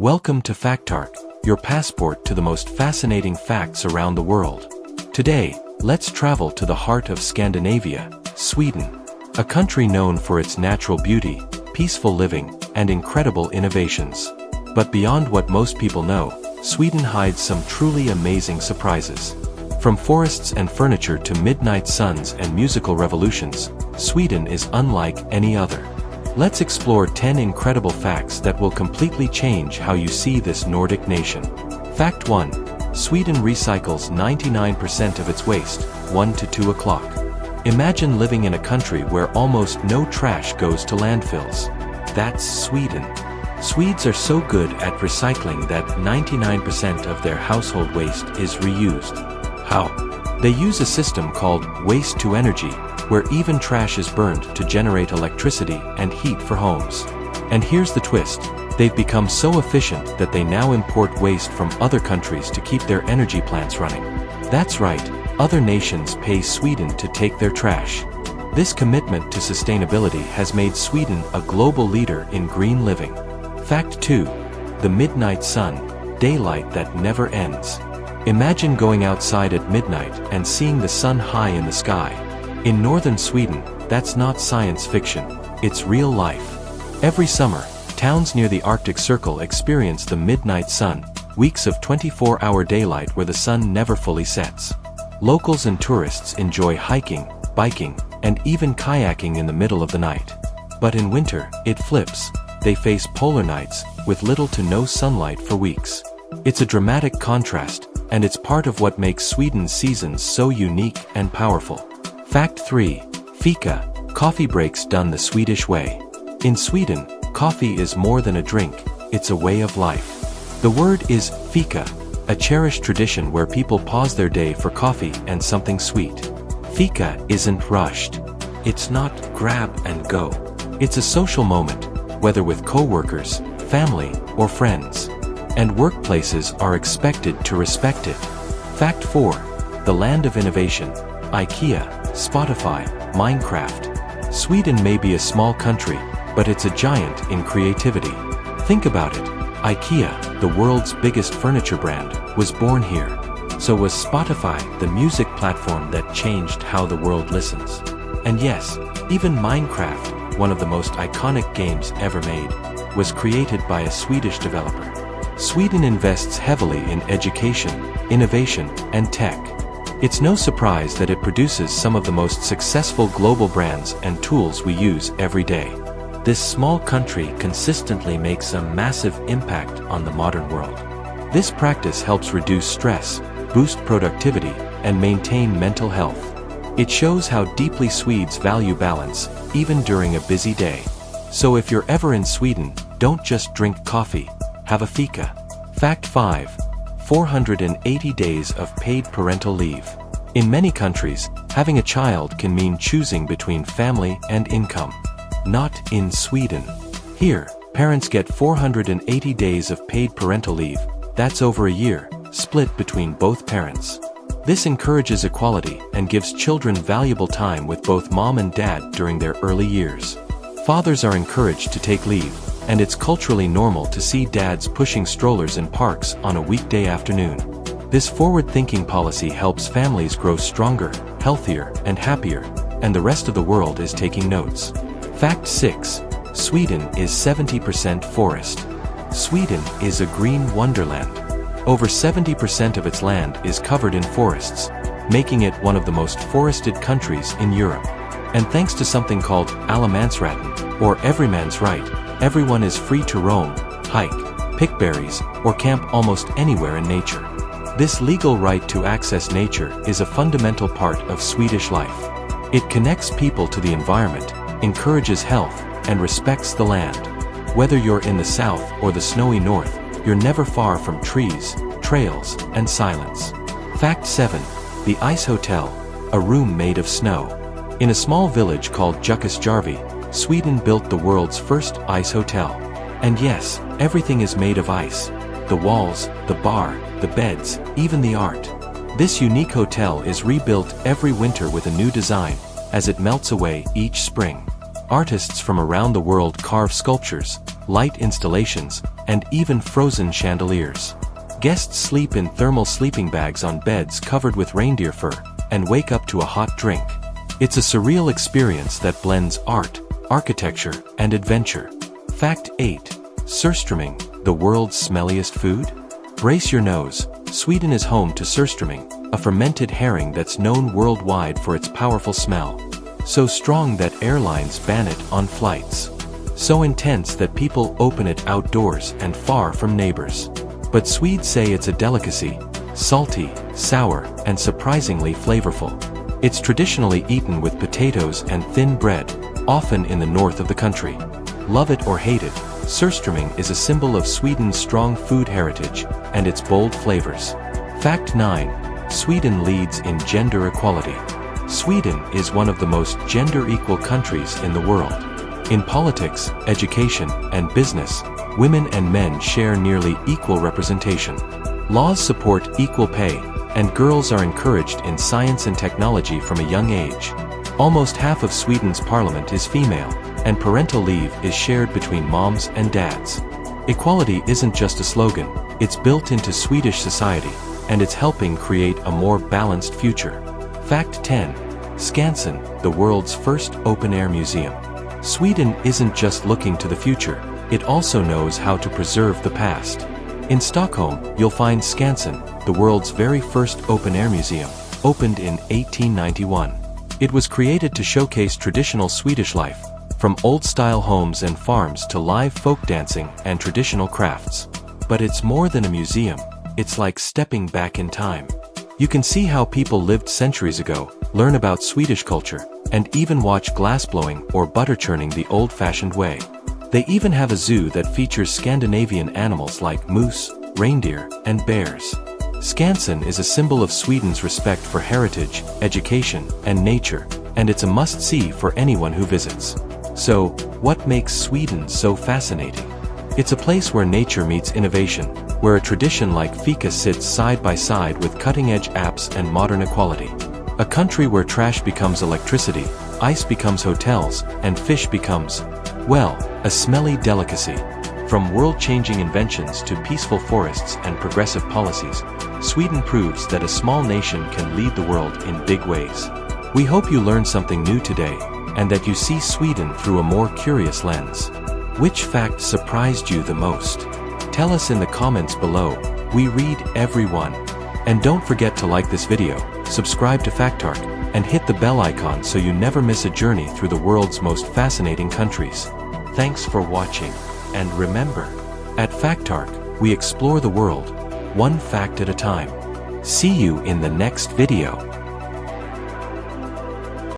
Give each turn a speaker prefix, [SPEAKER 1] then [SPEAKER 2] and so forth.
[SPEAKER 1] Welcome to Factaarc, your passport to the most fascinating facts around the world. Today, let's travel to the heart of Scandinavia, Sweden, a country known for its natural beauty, peaceful living, and incredible innovations. But beyond what most people know, Sweden hides some truly amazing surprises. From forests and furniture to midnight suns and musical revolutions, Sweden is unlike any other. Let's explore 10 incredible facts that will completely change how you see this Nordic nation. Fact 1. Sweden recycles 99% of its waste, 1 to 2 o'clock. Imagine living in a country where almost no trash goes to landfills. That's Sweden. Swedes are so good at recycling that 99% of their household waste is reused. How? They use a system called waste to energy, where even trash is burned to generate electricity and heat for homes. And here's the twist. They've become so efficient that they now import waste from other countries to keep their energy plants running. That's right, other nations pay Sweden to take their trash. This commitment to sustainability has made Sweden a global leader in green living. Fact 2. The midnight sun, daylight that never ends. Imagine going outside at midnight and seeing the sun high in the sky. In northern Sweden, that's not science fiction, it's real life. Every summer, towns near the Arctic Circle experience the midnight sun, weeks of 24-hour daylight where the sun never fully sets. Locals and tourists enjoy hiking, biking, and even kayaking in the middle of the night. But in winter, it flips. They face polar nights, with little to no sunlight for weeks. It's a dramatic contrast, and it's part of what makes Sweden's seasons so unique and powerful. Fact 3. Fika, coffee breaks done the Swedish way. In Sweden, coffee is more than a drink, it's a way of life. The word is Fika, a cherished tradition where people pause their day for coffee and something sweet. Fika isn't rushed. It's not grab and go. It's a social moment, whether with co-workers, family, or friends. And workplaces are expected to respect it. Fact 4. The land of innovation. IKEA, Spotify, Minecraft. Sweden may be a small country, but it's a giant in creativity. Think about it. IKEA, the world's biggest furniture brand, was born here. So was Spotify, the music platform that changed how the world listens. And yes, even Minecraft, one of the most iconic games ever made, was created by a Swedish developer. Sweden invests heavily in education, innovation, and tech. It's no surprise that it produces some of the most successful global brands and tools we use every day. This small country consistently makes a massive impact on the modern world. This practice helps reduce stress, boost productivity, and maintain mental health. It shows how deeply Swedes value balance, even during a busy day. So if you're ever in Sweden, don't just drink coffee, have a fika. Fact 5. 480 days of paid parental leave. In many countries, having a child can mean choosing between family and income. Not in Sweden. Here, parents get 480 days of paid parental leave, that's over a year, split between both parents. This encourages equality and gives children valuable time with both mom and dad during their early years. Fathers are encouraged to take leave, and it's culturally normal to see dads pushing strollers in parks on a weekday afternoon. This forward-thinking policy helps families grow stronger, healthier, and happier, and the rest of the world is taking notes. Fact 6. Sweden is 70% forest. Sweden is a green wonderland. Over 70% of its land is covered in forests, making it one of the most forested countries in Europe. And thanks to something called allemansrätten, or everyman's right, everyone is free to roam, hike, pick berries, or camp almost anywhere in nature. This legal right to access nature is a fundamental part of Swedish life. It connects people to the environment, encourages health, and respects the land. Whether you're in the south or the snowy north, you're never far from trees, trails, and silence. Fact 7. The Ice Hotel, a room made of snow. In a small village called Jukkasjärvi, Sweden built the world's first ice hotel. And yes, everything is made of ice. The walls, the bar, the beds, even the art. This unique hotel is rebuilt every winter with a new design, as it melts away each spring. Artists from around the world carve sculptures, light installations, and even frozen chandeliers. Guests sleep in thermal sleeping bags on beds covered with reindeer fur, and wake up to a hot drink. It's a surreal experience that blends art, architecture, and adventure. Fact 8. Surströmming, the world's smelliest food? Brace your nose, Sweden is home to surströmming, a fermented herring that's known worldwide for its powerful smell. So strong that airlines ban it on flights. So intense that people open it outdoors and far from neighbors. But Swedes say it's a delicacy, salty, sour, and surprisingly flavorful. It's traditionally eaten with potatoes and thin bread, often in the north of the country. Love it or hate it, surströmming is a symbol of Sweden's strong food heritage and its bold flavors. Fact 9. Sweden leads in gender equality. Sweden is one of the most gender-equal countries in the world. In politics, education, and business, women and men share nearly equal representation. Laws support equal pay, and girls are encouraged in science and technology from a young age. Almost half of Sweden's parliament is female, and parental leave is shared between moms and dads. Equality isn't just a slogan, it's built into Swedish society, and it's helping create a more balanced future. Fact 10. Skansen, the world's first open-air museum. Sweden isn't just looking to the future, it also knows how to preserve the past. In Stockholm, you'll find Skansen, the world's very first open-air museum, opened in 1891. It was created to showcase traditional Swedish life, from old-style homes and farms to live folk dancing and traditional crafts. But it's more than a museum, it's like stepping back in time. You can see how people lived centuries ago, learn about Swedish culture, and even watch glassblowing or butter churning the old-fashioned way. They even have a zoo that features Scandinavian animals like moose, reindeer, and bears. Skansen is a symbol of Sweden's respect for heritage, education, and nature, and it's a must-see for anyone who visits. So, what makes Sweden so fascinating? It's a place where nature meets innovation, where a tradition like Fika sits side by side with cutting-edge apps and modern equality. A country where trash becomes electricity, ice becomes hotels, and fish becomes, well, a smelly delicacy. From world-changing inventions to peaceful forests and progressive policies, Sweden proves that a small nation can lead the world in big ways. We hope you learned something new today, and that you see Sweden through a more curious lens. Which fact surprised you the most? Tell us in the comments below, we read every one. And don't forget to like this video, subscribe to Factaarc, and hit the bell icon so you never miss a journey through the world's most fascinating countries. Thanks for watching, and remember, at Factaarc, we explore the world, one fact at a time. See you in the next video.